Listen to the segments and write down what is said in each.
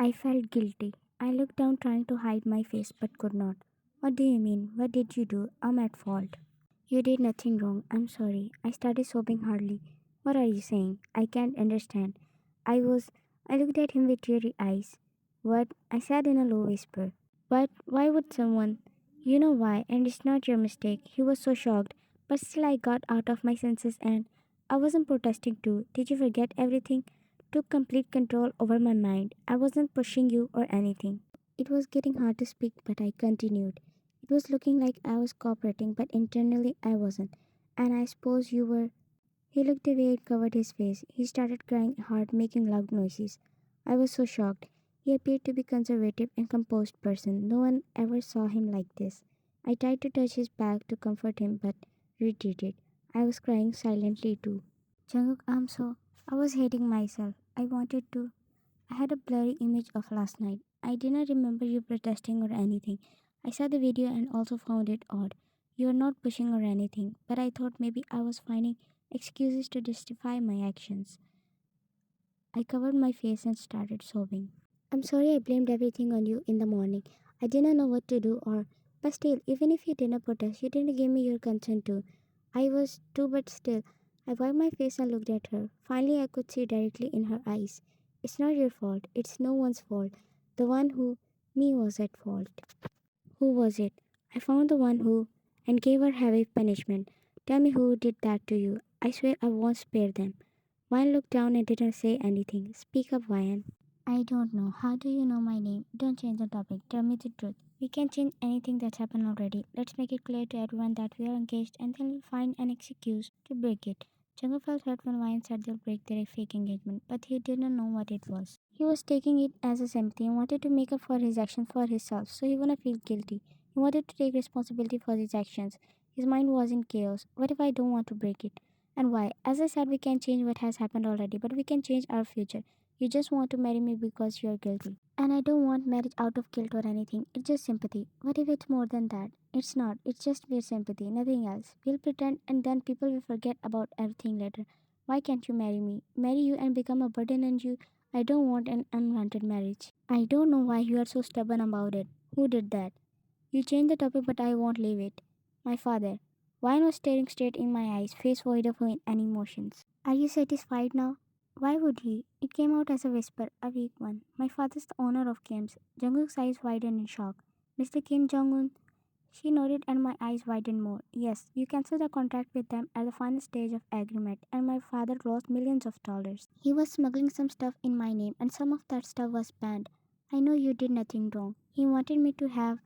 I felt guilty. I looked down trying to hide my face but could not. What do you mean? What did you do? I'm at fault. You did nothing wrong. I'm sorry. I started sobbing hardly. What are you saying? I can't understand. I was. I looked at him with teary eyes. What? I said in a low whisper. But why would someone? You know why, and it's not your mistake. He was so shocked. But still, I got out of my senses and I wasn't protesting too. Did you forget everything? Took complete control over my mind. I wasn't pushing you or anything. It was getting hard to speak, but I continued. It was looking like I was cooperating, but internally I wasn't. And I suppose you were. He looked away and covered his face. He started crying hard, making loud noises. I was so shocked. He appeared to be conservative and composed person. No one ever saw him like this. I tried to touch his back to comfort him, but retreated. I was crying silently too. Jungkook, I'm so. I was hating myself. I wanted to. I had a blurry image of last night. I didn't remember you protesting or anything. I saw the video and also found it odd. You are not pushing or anything, but I thought maybe I was finding excuses to justify my actions. I covered my face and started sobbing. I'm sorry I blamed everything on you in the morning. I didn't know what to do or but still, even if you didn't protest, you didn't give me your consent too. I was too but still. I wiped my face and looked at her. Finally I could see directly in her eyes. It's not your fault. It's no one's fault. The one who me was at fault. Who was it? I found the one who and gave her heavy punishment. Tell me who did that to you. I swear I won't spare them. Wyan looked down and didn't say anything. Speak up, Wyan. I don't know. How do you know my name? Don't change the topic. Tell me the truth. We can't change anything that's happened already. Let's make it clear to everyone that we are engaged and then we'll find an excuse to break it. Jungle felt hurt when Wyan said they'll break their fake engagement, but he didn't know what it was. He was taking it as a sympathy and wanted to make up for his actions for himself, so he wouldn't feel guilty. He wanted to take responsibility for his actions. His mind was in chaos. What if I don't want to break it? And why? As I said, we can't change what has happened already, but we can change our future. You just want to marry me because you're guilty. And I don't want marriage out of guilt or anything. It's just sympathy. What if it's more than that? It's not. It's just mere sympathy, nothing else. We'll pretend and then people will forget about everything later. Why can't you marry me? Marry you and become a burden on you? I don't want an unwanted marriage. I don't know why you are so stubborn about it. Who did that? You changed the topic, but I won't leave it. My father. Wine was staring straight in my eyes, face void of any emotions. Are you satisfied now? Why would he? It came out as a whisper, a weak one. My father's the owner of Kim's. Jungkook's eyes widened in shock. Mr. Kim Jong-un? She nodded and my eyes widened more. Yes, you canceled the contract with them at the final stage of agreement and my father lost millions of dollars. He was smuggling some stuff in my name and some of that stuff was banned. I know you did nothing wrong. He wanted me to have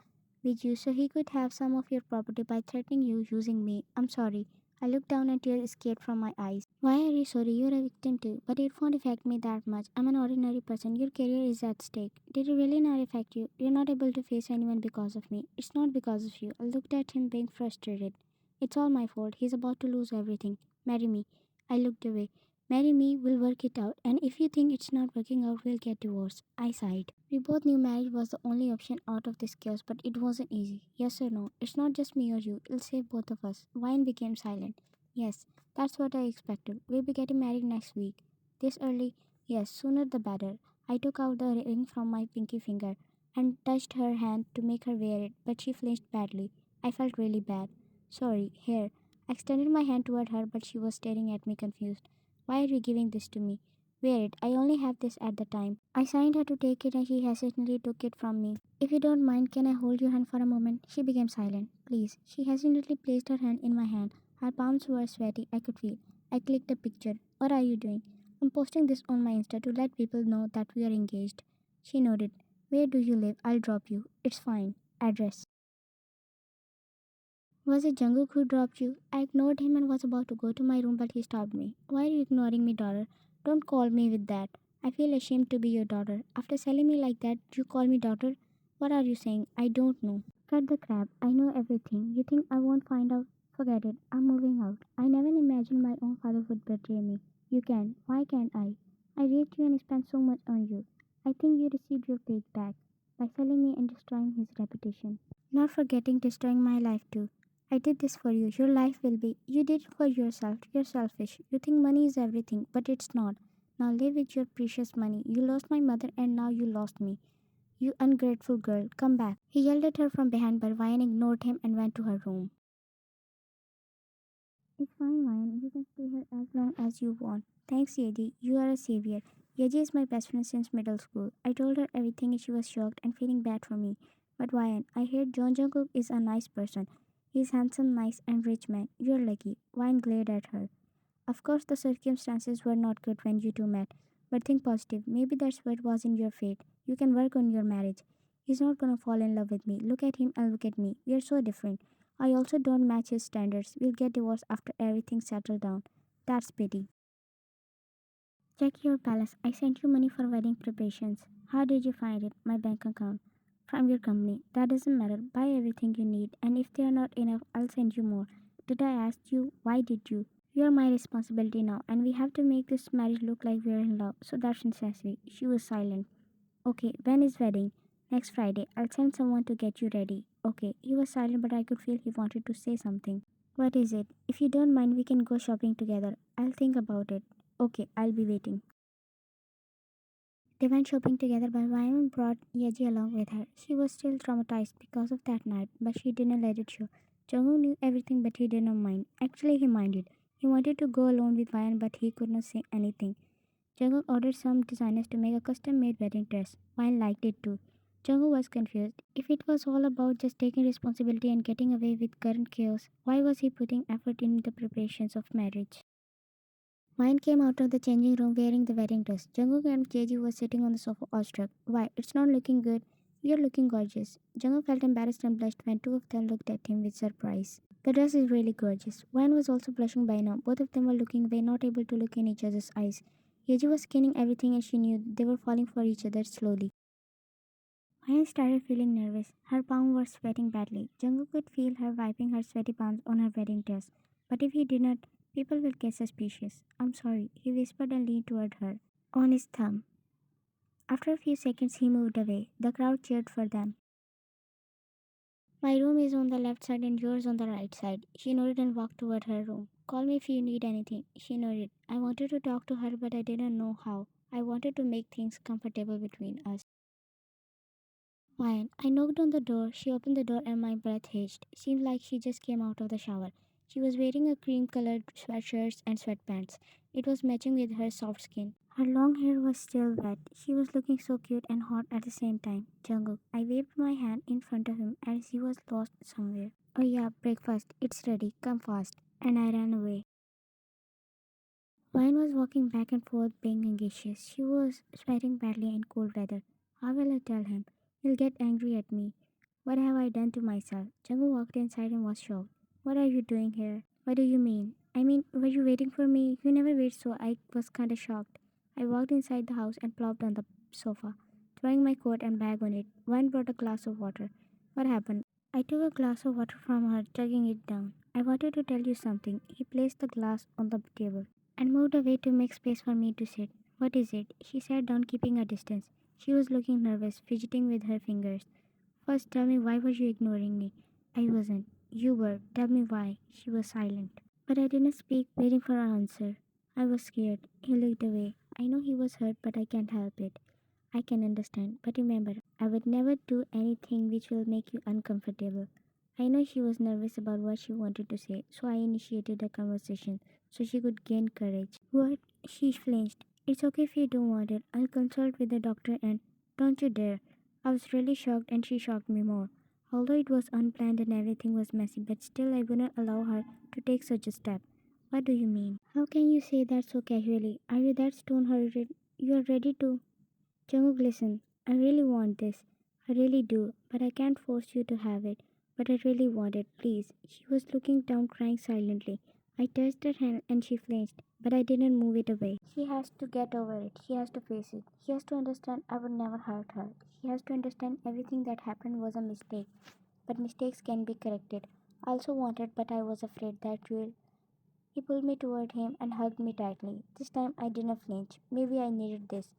with you so he could have some of your property by threatening you using me. I'm sorry. I looked down and tears escaped from my eyes. Why are you sorry? You're a victim too. But it won't affect me that much. I'm an ordinary person. Your career is at stake. Did it really not affect you? You're not able to face anyone because of me. It's not because of you. I looked at him being frustrated. It's all my fault. He's about to lose everything. Marry me. I looked away. Marry me, we'll work it out, and if you think it's not working out, we'll get divorced. I sighed. We both knew marriage was the only option out of this chaos, but it wasn't easy. Yes or no? It's not just me or you, it'll save both of us. Wine became silent. Yes, that's what I expected. We'll be getting married next week. This early? Yes, sooner the better. I took out the ring from my pinky finger and touched her hand to make her wear it, but she flinched badly. I felt really bad. Sorry, here. I extended my hand toward her, but she was staring at me confused. Why are you giving this to me? Wear it. I only have this at the time. I signed her to take it and she hesitantly took it from me. If you don't mind, can I hold your hand for a moment? She became silent. Please. She hesitantly placed her hand in my hand. Her palms were sweaty, I could feel. I clicked a picture. What are you doing? I'm posting this on my Insta to let people know that we are engaged. She nodded. Where do you live? I'll drop you. It's fine. Address. Was it Jungkook who dropped you? I ignored him and was about to go to my room, but he stopped me. Why are you ignoring me, daughter? Don't call me with that. I feel ashamed to be your daughter. After selling me like that, you call me daughter? What are you saying? I don't know. Cut the crap. I know everything. You think I won't find out? Forget it. I'm moving out. I never imagined my own father would betray me. You can. Why can't I? I raised you and spent so much on you. I think you received your payback back by selling me and destroying his reputation. Not forgetting destroying my life too. I did this for you. Your life will be. You did it for yourself. You're selfish. You think money is everything, but it's not. Now live with your precious money. You lost my mother and now you lost me. You ungrateful girl, come back. He yelled at her from behind, but Ryan ignored him and went to her room. It's fine, Ryan. You can stay here as long as you want. Thanks, Yeji. You are a savior. Yeji is my best friend since middle school. I told her everything and she was shocked and feeling bad for me. But Ryan, I heard John Jungkook is a nice person. He's handsome, nice, and rich man. You're lucky. Ryan glared at her. Of course, the circumstances were not good when you two met, but think positive. Maybe that's what was in your fate. You can work on your marriage. He's not gonna fall in love with me. Look at him and look at me. We are so different. I also don't match his standards. We'll get divorced after everything's settled down. That's pity. Check your palace. I sent you money for wedding preparations. How did you find it? My bank account. From your company. That doesn't matter. Buy everything you need, and if they are not enough, I'll send you more. Did I ask you? Why did you? You're my responsibility now, and we have to make this marriage look like we're in love, so that's necessary. She was silent. Okay, when is wedding? Next Friday. I'll send someone to get you ready. Okay, he was silent, but I could feel he wanted to say something. What is it? If you don't mind, we can go shopping together. I'll think about it. Okay, I'll be waiting. They went shopping together, but Ryan brought Yeji along with her. She was still traumatized because of that night, but she didn't let it show. Jungkook knew everything, but he didn't mind. Actually, he minded. He wanted to go alone with Ryan, but he could not say anything. Jungkook ordered some designers to make a custom-made wedding dress. Ryan liked it too. Jungkook was confused. If it was all about just taking responsibility and getting away with current chaos, why was he putting effort in the preparations of marriage? Mine came out of the changing room wearing the wedding dress. Jungkook and Jeji were sitting on the sofa awestruck. Why, it's not looking good. You're looking gorgeous. Jungkook felt embarrassed and blushed when two of them looked at him with surprise. The dress is really gorgeous. Wine was also blushing by now. Both of them were looking away, not able to look in each other's eyes. Yeji was scanning everything and she knew they were falling for each other slowly. Wine started feeling nervous. Her palms were sweating badly. Jungkook could feel her wiping her sweaty palms on her wedding dress. But if he did not, people will get suspicious. I'm sorry, he whispered and leaned toward her, on his thumb. After a few seconds, he moved away. The crowd cheered for them. My room is on the left side and yours on the right side. She nodded and walked toward her room. Call me if you need anything. She nodded. I wanted to talk to her, but I didn't know how. I wanted to make things comfortable between us. Fine. I knocked on the door. She opened the door and my breath hitched. Seemed like she just came out of the shower. She was wearing a cream colored sweatshirt and sweatpants. It was matching with her soft skin. Her long hair was still wet. She was looking so cute and hot at the same time. Jungkook. I waved my hand in front of him as he was lost somewhere. Oh yeah, breakfast. It's ready. Come fast. And I ran away. Vine was walking back and forth being anxious. She was sweating badly in cold weather. How will I tell him? He'll get angry at me. What have I done to myself? Jungkook walked inside and was shocked. What are you doing here? What do you mean? I mean, were you waiting for me? You never wait, so I was kinda shocked. I walked inside the house and plopped on the sofa, throwing my coat and bag on it. Vine brought a glass of water. What happened? I took a glass of water from her, chugging it down. I wanted to tell you something. He placed the glass on the table and moved away to make space for me to sit. What is it? She sat down, keeping a distance. She was looking nervous, fidgeting with her fingers. First, tell me why were you ignoring me? I wasn't. You were. Tell me why. She was silent. But I didn't speak, waiting for an answer. I was scared. He looked away. I know he was hurt, but I can't help it. I can understand. But remember, I would never do anything which will make you uncomfortable. I know she was nervous about what she wanted to say, so I initiated a conversation so she could gain courage. What? She flinched. It's okay if you don't want it. I'll consult with the doctor and don't you dare. I was really shocked and she shocked me more. Although it was unplanned and everything was messy, but still I wouldn't allow her to take such a step. What do you mean? How can you say that so casually? Are you that stone hearted? You are ready to. Jungkook, listen. I really want this. I really do. But I can't force you to have it. But I really want it, please. She was looking down, crying silently. I touched her hand and she flinched, but I didn't move it away. She has to get over it. She has to face it. She has to understand I would never hurt her. She has to understand everything that happened was a mistake. But mistakes can be corrected. I also wanted, but I was afraid that you'll. He pulled me toward him and hugged me tightly. This time I didn't flinch. Maybe I needed this.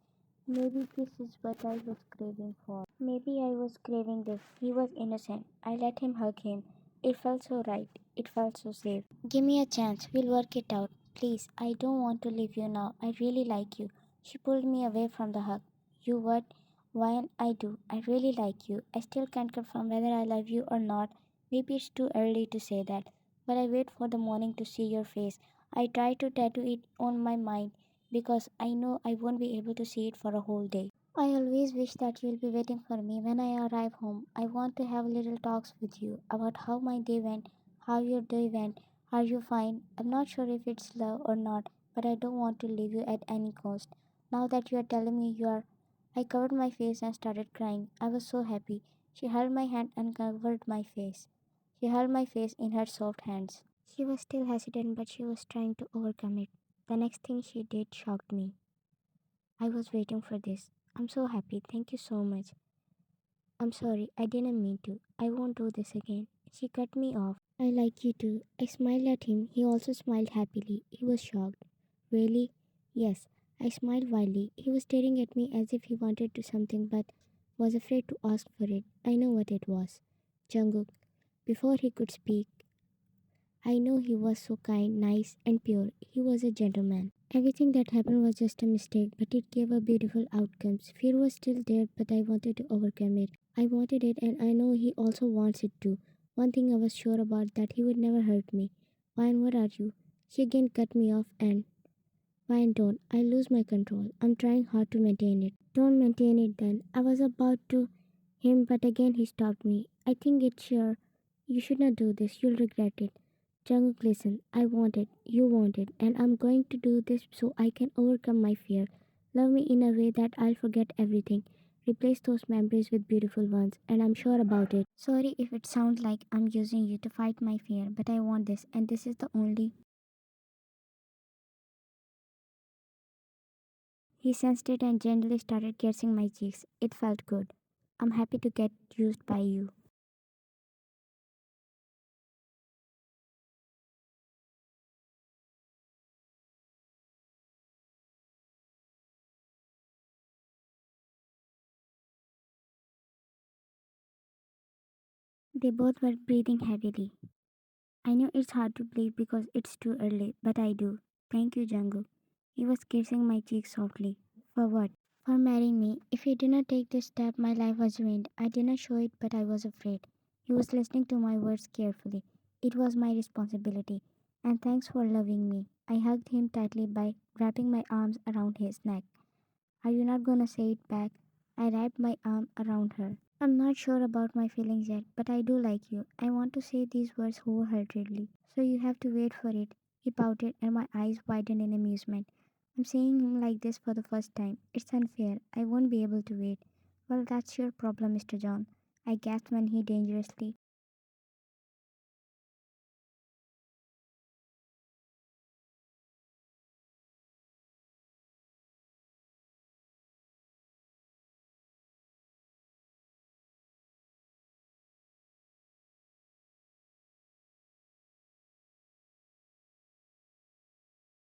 Maybe this is what I was craving for. Maybe I was craving this. He was innocent. I let him hug him. It felt so right. It felt so safe. Give me a chance. We'll work it out. Please, I don't want to leave you now. I really like you. She pulled me away from the hug. You what? Why I do. I really like you. I still can't confirm whether I love you or not. Maybe it's too early to say that. But I wait for the morning to see your face. I try to tattoo it on my mind because I know I won't be able to see it for a whole day. I always wish that you'll be waiting for me when I arrive home. I want to have little talks with you about how my day went, how your day went. Are you fine? I'm not sure if it's love or not, but I don't want to leave you at any cost. Now that you are telling me you are, I covered my face and started crying. I was so happy. She held my hand and covered my face. She held my face in her soft hands. She was still hesitant, but she was trying to overcome it. The next thing she did shocked me. I was waiting for this. I'm so happy. Thank you so much. I'm sorry. I didn't mean to. I won't do this again. She cut me off. I like you too. I smiled at him. He also smiled happily. He was shocked. Really? Yes. I smiled wildly. He was staring at me as if he wanted to something but was afraid to ask for it. I know what it was. Jungkook. Before he could speak, I know he was so kind, nice, and pure. He was a gentleman. Everything that happened was just a mistake, but it gave a beautiful outcomes. Fear was still there, but I wanted to overcome it. I wanted it, and I know he also wants it too. One thing I was sure about that he would never hurt me. Wine, what are you? She again cut me off and Wine, don't. I lose my control. I'm trying hard to maintain it. Don't maintain it then. I was about to him, but again he stopped me. I think it's sure. You should not do this. You'll regret it. Jungkook, listen. I want it. You want it. And I'm going to do this so I can overcome my fear. Love me in a way that I'll forget everything. Replace those memories with beautiful ones. And I'm sure about it. Sorry if it sounds like I'm using you to fight my fear, but I want this. And this is the only. He sensed it and gently started kissing my cheeks. It felt good. I'm happy to get used by you. They both were breathing heavily. I know it's hard to believe because it's too early, but I do. Thank you, Jungkook. He was kissing my cheek softly. For what? For marrying me. If he did not take this step, my life was ruined. I did not show it, but I was afraid. He was listening to my words carefully. It was my responsibility. And thanks for loving me. I hugged him tightly by wrapping my arms around his neck. Are you not gonna say it back? I wrapped my arm around her. I'm not sure about my feelings yet, but I do like you. I want to say these words wholeheartedly. So you have to wait for it. He pouted and my eyes widened in amusement. I'm saying him like this for the first time. It's unfair. I won't be able to wait. Well, that's your problem, Mr. John. I gasped when he dangerously